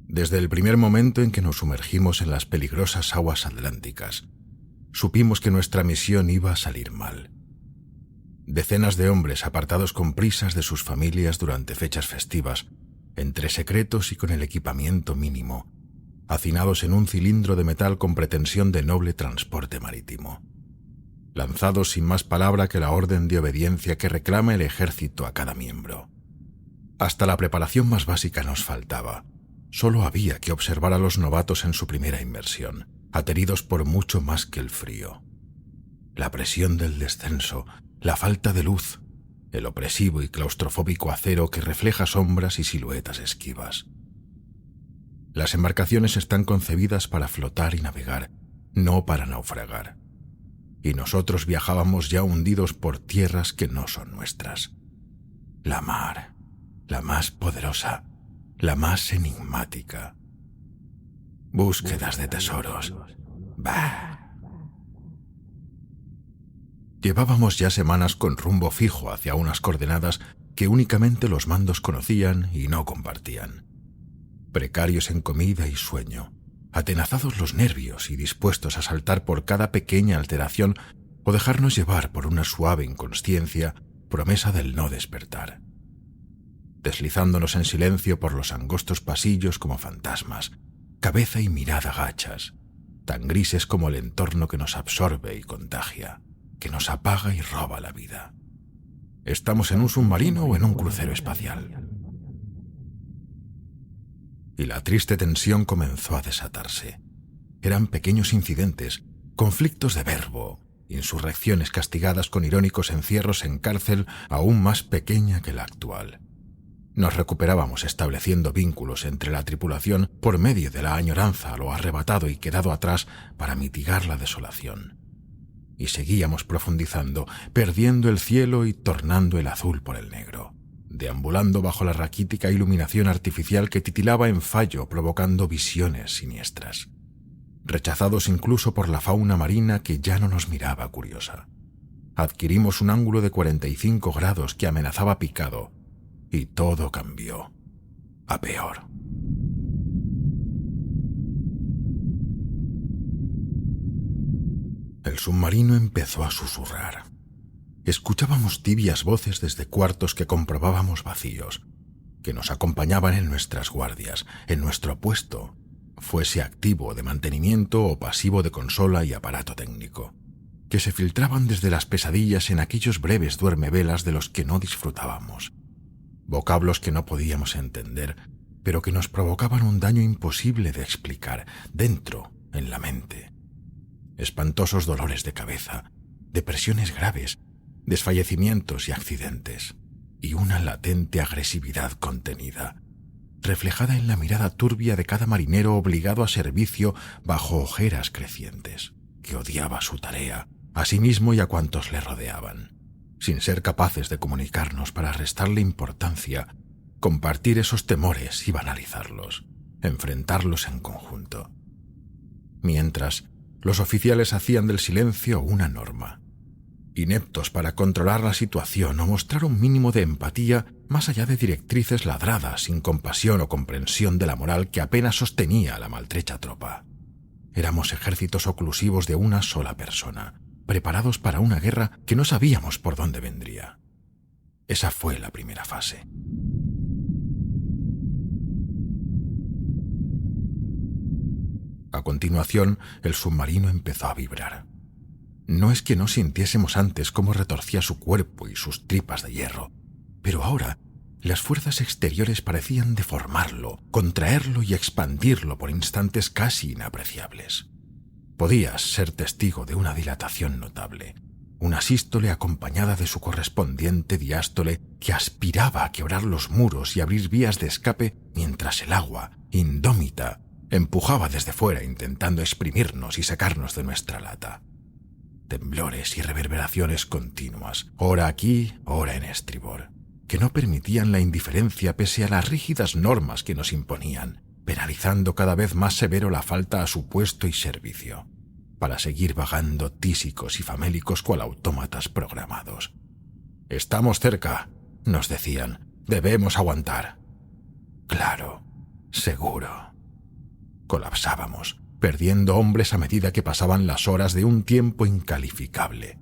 Desde el primer momento en que nos sumergimos en las peligrosas aguas atlánticas, supimos que nuestra misión iba a salir mal. Decenas de hombres apartados con prisas de sus familias durante fechas festivas, entre secretos y con el equipamiento mínimo, hacinados en un cilindro de metal con pretensión de noble transporte marítimo. Lanzados sin más palabra que la orden de obediencia que reclama el ejército a cada miembro. Hasta la preparación más básica nos faltaba. Solo había que observar a los novatos en su primera inmersión, ateridos por mucho más que el frío. La presión del descenso, la falta de luz, el opresivo y claustrofóbico acero que refleja sombras y siluetas esquivas. Las embarcaciones están concebidas para flotar y navegar, no para naufragar. Y nosotros viajábamos ya hundidos por tierras que no son nuestras. La mar, la más poderosa, la más enigmática. Búsquedas de tesoros. Bah. Llevábamos ya semanas con rumbo fijo hacia unas coordenadas que únicamente los mandos conocían y no compartían. Precarios en comida y sueño, atenazados los nervios y dispuestos a saltar por cada pequeña alteración o dejarnos llevar por una suave inconsciencia, promesa del no despertar. Deslizándonos en silencio por los angostos pasillos como fantasmas, cabeza y mirada gachas, tan grises como el entorno que nos absorbe y contagia, que nos apaga y roba la vida. ¿Estamos en un submarino o en un crucero espacial? Y la triste tensión comenzó a desatarse. Eran pequeños incidentes, conflictos de verbo, insurrecciones castigadas con irónicos encierros en cárcel aún más pequeña que la actual. Nos recuperábamos estableciendo vínculos entre la tripulación por medio de la añoranza a lo arrebatado y quedado atrás para mitigar la desolación. Y seguíamos profundizando, perdiendo el cielo y tornando el azul por el negro, deambulando bajo la raquítica iluminación artificial que titilaba en fallo provocando visiones siniestras. Rechazados incluso por la fauna marina que ya no nos miraba curiosa. Adquirimos un ángulo de 45 grados que amenazaba picado, y todo cambió, a peor. El submarino empezó a susurrar. Escuchábamos tibias voces desde cuartos que comprobábamos vacíos, que nos acompañaban en nuestras guardias, en nuestro puesto, fuese activo de mantenimiento o pasivo de consola y aparato técnico, que se filtraban desde las pesadillas en aquellos breves duermevelas de los que no disfrutábamos. Vocablos que no podíamos entender, pero que nos provocaban un daño imposible de explicar, dentro, en la mente. Espantosos dolores de cabeza, depresiones graves, desfallecimientos y accidentes, y una latente agresividad contenida, reflejada en la mirada turbia de cada marinero obligado a servicio bajo ojeras crecientes, que odiaba su tarea, a sí mismo y a cuantos le rodeaban, sin ser capaces de comunicarnos para restarle importancia, compartir esos temores y banalizarlos, enfrentarlos en conjunto. Mientras, los oficiales hacían del silencio una norma, ineptos para controlar la situación o mostrar un mínimo de empatía más allá de directrices ladradas sin compasión o comprensión de la moral que apenas sostenía a la maltrecha tropa. Éramos ejércitos oclusivos de una sola persona, preparados para una guerra que no sabíamos por dónde vendría. Esa fue la primera fase. A continuación, el submarino empezó a vibrar. No es que no sintiésemos antes cómo retorcía su cuerpo y sus tripas de hierro, pero ahora las fuerzas exteriores parecían deformarlo, contraerlo y expandirlo por instantes casi inapreciables. Podías ser testigo de una dilatación notable, una sístole acompañada de su correspondiente diástole que aspiraba a quebrar los muros y abrir vías de escape mientras el agua, indómita, empujaba desde fuera intentando exprimirnos y sacarnos de nuestra lata. Temblores y reverberaciones continuas, ora aquí, ora en estribor, que no permitían la indiferencia pese a las rígidas normas que nos imponían, penalizando cada vez más severo la falta a su puesto y servicio, para seguir vagando tísicos y famélicos cual autómatas programados. «Estamos cerca», nos decían, «debemos aguantar». Claro, seguro, Colapsábamos, perdiendo hombres a medida que pasaban las horas de un tiempo incalificable.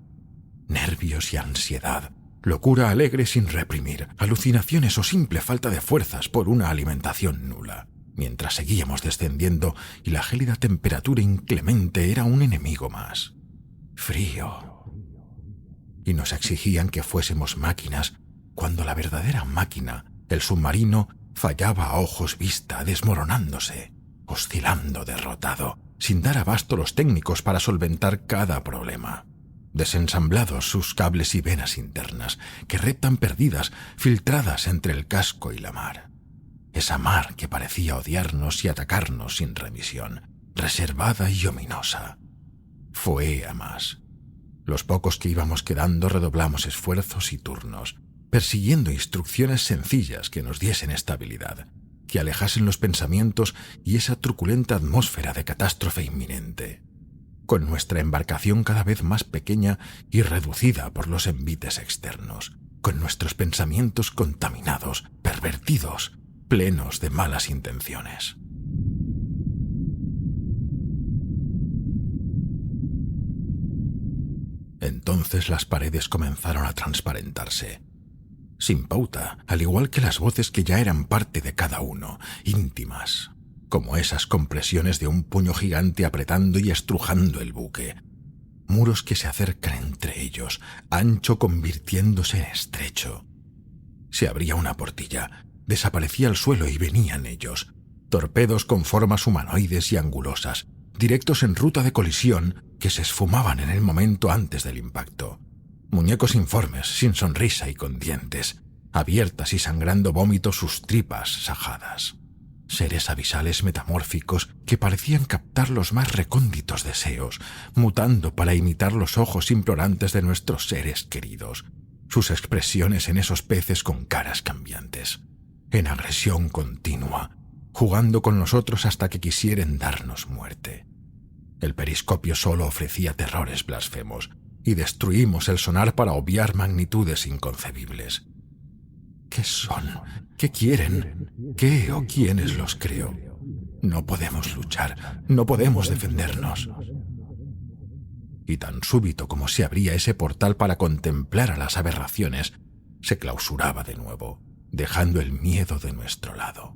Nervios y ansiedad, locura alegre sin reprimir, alucinaciones o simple falta de fuerzas por una alimentación nula. Mientras seguíamos descendiendo y la gélida temperatura inclemente era un enemigo más. Frío. Y nos exigían que fuésemos máquinas, cuando la verdadera máquina, el submarino, fallaba a ojos vista, desmoronándose, oscilando derrotado, sin dar abasto los técnicos para solventar cada problema. Desensamblados sus cables y venas internas, que reptan perdidas, filtradas entre el casco y la mar. Esa mar que parecía odiarnos y atacarnos sin remisión, reservada y ominosa. Fue a más. Los pocos que íbamos quedando redoblamos esfuerzos y turnos, persiguiendo instrucciones sencillas que nos diesen estabilidad, que alejasen los pensamientos y esa truculenta atmósfera de catástrofe inminente. Con nuestra embarcación cada vez más pequeña y reducida por los envites externos, con nuestros pensamientos contaminados, pervertidos, plenos de malas intenciones. Entonces las paredes comenzaron a transparentarse, sin pauta, al igual que las voces que ya eran parte de cada uno, íntimas, como esas compresiones de un puño gigante apretando y estrujando el buque. Muros que se acercan entre ellos, ancho convirtiéndose en estrecho. Se abría una portilla, desaparecía el suelo y venían ellos, torpedos con formas humanoides y angulosas, directos en ruta de colisión que se esfumaban en el momento antes del impacto. Muñecos informes, sin sonrisa y con dientes, abiertas y sangrando vómito sus tripas sajadas. Seres abisales metamórficos que parecían captar los más recónditos deseos, mutando para imitar los ojos implorantes de nuestros seres queridos, sus expresiones en esos peces con caras cambiantes, en agresión continua, jugando con nosotros hasta que quisieren darnos muerte. El periscopio solo ofrecía terrores blasfemos, y destruimos el sonar para obviar magnitudes inconcebibles. ¿Qué son? ¿Qué quieren? ¿Qué o quiénes los creó? No podemos luchar, no podemos defendernos. Y tan súbito como se abría ese portal para contemplar a las aberraciones, se clausuraba de nuevo, dejando el miedo de nuestro lado.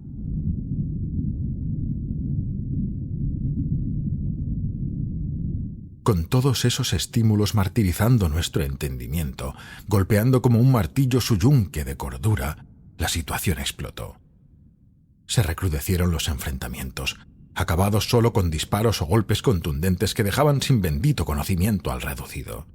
Con todos esos estímulos martirizando nuestro entendimiento, golpeando como un martillo su yunque de cordura, la situación explotó. Se recrudecieron los enfrentamientos, acabados solo con disparos o golpes contundentes que dejaban sin bendito conocimiento al reducido.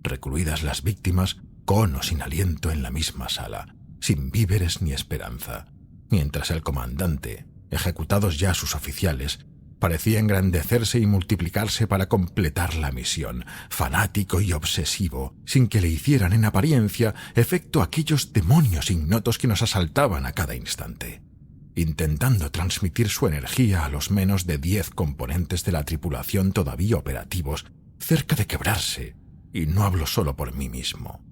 Recluidas las víctimas, con o sin aliento en la misma sala, sin víveres ni esperanza, mientras el comandante, ejecutados ya sus oficiales, parecía engrandecerse y multiplicarse para completar la misión, fanático y obsesivo, sin que le hicieran en apariencia efecto aquellos demonios ignotos que nos asaltaban a cada instante, intentando transmitir su energía a los menos de 10 componentes de la tripulación todavía operativos, cerca de quebrarse, y no hablo solo por mí mismo.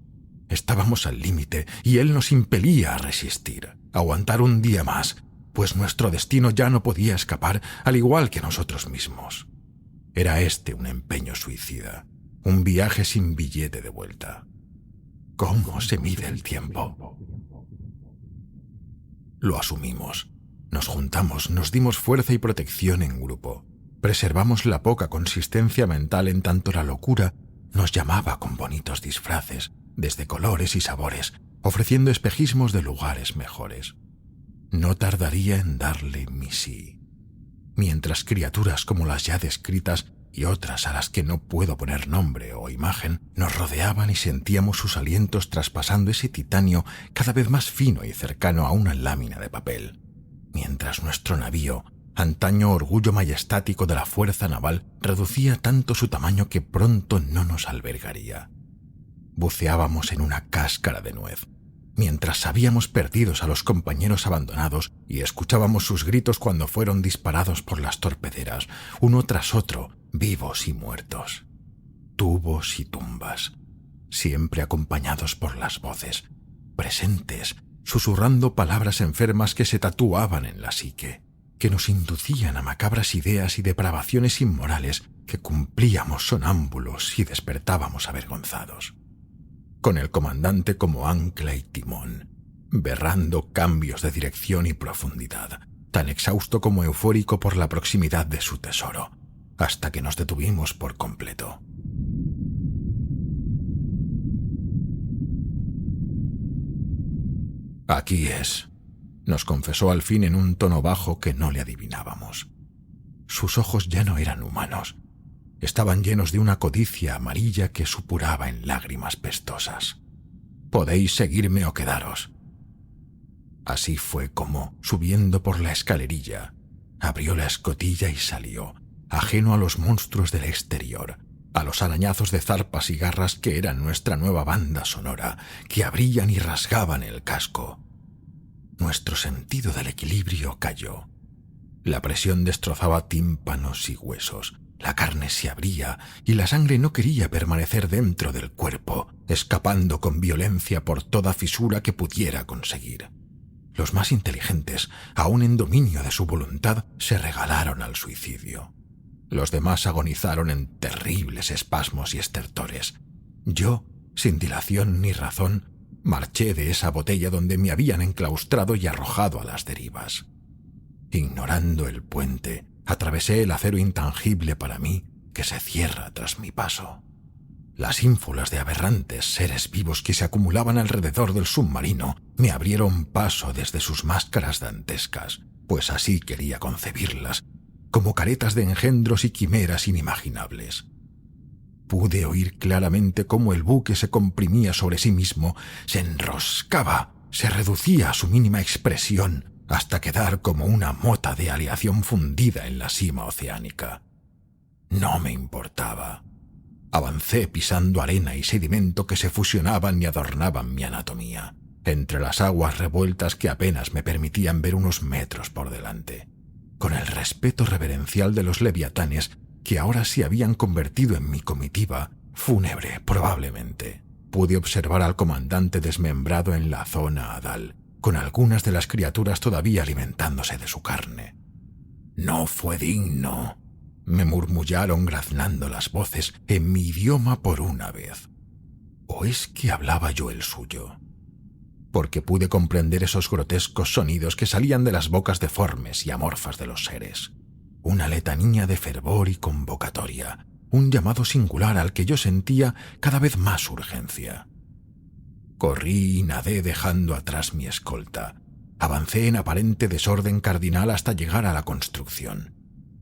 Estábamos al límite y él nos impelía a resistir, a aguantar un día más, pues nuestro destino ya no podía escapar, al igual que nosotros mismos. Era este un empeño suicida, un viaje sin billete de vuelta. ¿Cómo se mide el tiempo? Lo asumimos. Nos juntamos, nos dimos fuerza y protección en grupo. Preservamos la poca consistencia mental en tanto la locura nos llamaba con bonitos disfraces, desde colores y sabores, ofreciendo espejismos de lugares mejores. No tardaría en darle mi sí. Mientras criaturas como las ya descritas y otras a las que no puedo poner nombre o imagen nos rodeaban y sentíamos sus alientos traspasando ese titanio cada vez más fino y cercano a una lámina de papel. Mientras nuestro navío, antaño orgullo majestático de la fuerza naval, reducía tanto su tamaño que pronto no nos albergaría. Buceábamos en una cáscara de nuez, mientras habíamos perdidos a los compañeros abandonados y escuchábamos sus gritos cuando fueron disparados por las torpederas, uno tras otro, vivos y muertos. Tubos y tumbas, siempre acompañados por las voces, presentes, susurrando palabras enfermas que se tatuaban en la psique, que nos inducían a macabras ideas y depravaciones inmorales que cumplíamos sonámbulos y despertábamos avergonzados. Con el comandante como ancla y timón, berrando cambios de dirección y profundidad, tan exhausto como eufórico por la proximidad de su tesoro, hasta que nos detuvimos por completo. «Aquí es», nos confesó al fin en un tono bajo que no le adivinábamos. Sus ojos ya no eran humanos. Estaban llenos de una codicia amarilla que supuraba en lágrimas pestosas. «Podéis seguirme o quedaros». Así fue como, subiendo por la escalerilla, abrió la escotilla y salió, ajeno a los monstruos del exterior, a los arañazos de zarpas y garras que eran nuestra nueva banda sonora, que abrían y rasgaban el casco. Nuestro sentido del equilibrio cayó. La presión destrozaba tímpanos y huesos, la carne se abría y la sangre no quería permanecer dentro del cuerpo, escapando con violencia por toda fisura que pudiera conseguir. Los más inteligentes, aún en dominio de su voluntad, se regalaron al suicidio. Los demás agonizaron en terribles espasmos y estertores. Yo, sin dilación ni razón, marché de esa botella donde me habían enclaustrado y arrojado a las derivas. Ignorando el puente, atravesé el acero intangible para mí que se cierra tras mi paso. Las ínfulas de aberrantes seres vivos que se acumulaban alrededor del submarino me abrieron paso desde sus máscaras dantescas, pues así quería concebirlas, como caretas de engendros y quimeras inimaginables. Pude oír claramente cómo el buque se comprimía sobre sí mismo, se enroscaba, se reducía a su mínima expresión, hasta quedar como una mota de aleación fundida en la sima oceánica. No me importaba. Avancé pisando arena y sedimento que se fusionaban y adornaban mi anatomía, entre las aguas revueltas que apenas me permitían ver unos metros por delante, con el respeto reverencial de los leviatanes que ahora se habían convertido en mi comitiva, fúnebre probablemente. Pude observar al comandante desmembrado en la zona hadal, con algunas de las criaturas todavía alimentándose de su carne. «No fue digno», me murmullaron graznando las voces en mi idioma por una vez. ¿O es que hablaba yo el suyo? Porque pude comprender esos grotescos sonidos que salían de las bocas deformes y amorfas de los seres. Una letanía de fervor y convocatoria, un llamado singular al que yo sentía cada vez más urgencia. Corrí y nadé dejando atrás mi escolta. Avancé en aparente desorden cardinal hasta llegar a la construcción.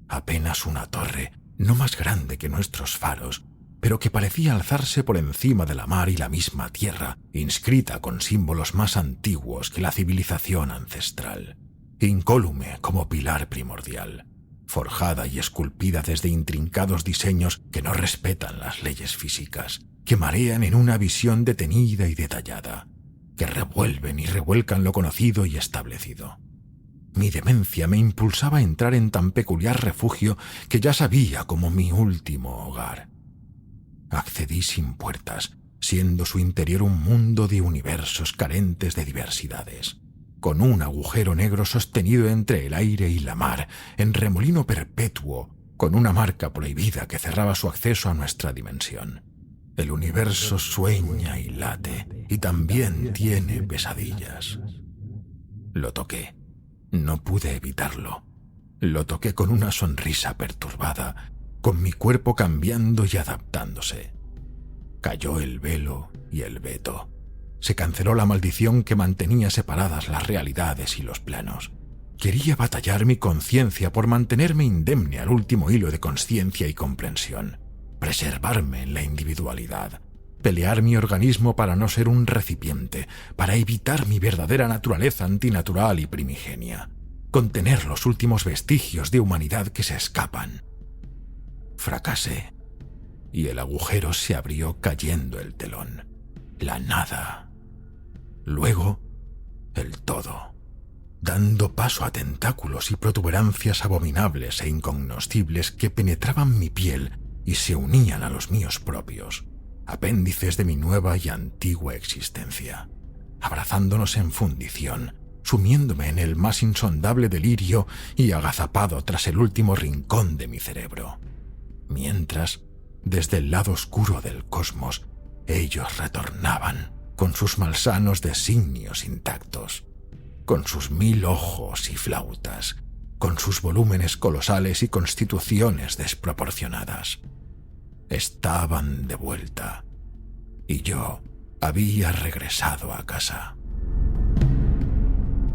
Apenas una torre, no más grande que nuestros faros, pero que parecía alzarse por encima de la mar y la misma tierra, inscrita con símbolos más antiguos que la civilización ancestral, incólume como pilar primordial, forjada y esculpida desde intrincados diseños que no respetan las leyes físicas, que marean en una visión detenida y detallada, que revuelven y revuelcan lo conocido y establecido. Mi demencia me impulsaba a entrar en tan peculiar refugio que ya sabía como mi último hogar. Accedí sin puertas, siendo su interior un mundo de universos carentes de diversidades, con un agujero negro sostenido entre el aire y la mar, en remolino perpetuo, con una marca prohibida que cerraba su acceso a nuestra dimensión. El universo sueña y late, y también tiene pesadillas. Lo toqué. No pude evitarlo. Lo toqué con una sonrisa perturbada, con mi cuerpo cambiando y adaptándose. Cayó el velo y el veto. Se canceló la maldición que mantenía separadas las realidades y los planos. Quería batallar mi conciencia por mantenerme indemne al último hilo de consciencia y comprensión, preservarme en la individualidad, pelear mi organismo para no ser un recipiente, para evitar mi verdadera naturaleza antinatural y primigenia, contener los últimos vestigios de humanidad que se escapan. Fracasé, y el agujero se abrió cayendo el telón. La nada. Luego, el todo, dando paso a tentáculos y protuberancias abominables e incognoscibles que penetraban mi piel y se unían a los míos propios, apéndices de mi nueva y antigua existencia, abrazándonos en fundición, sumiéndome en el más insondable delirio y agazapado tras el último rincón de mi cerebro. Mientras, desde el lado oscuro del cosmos, ellos retornaban con sus malsanos designios intactos, con sus 1000 ojos y flautas, con sus volúmenes colosales y constituciones desproporcionadas. Estaban de vuelta, y yo había regresado a casa.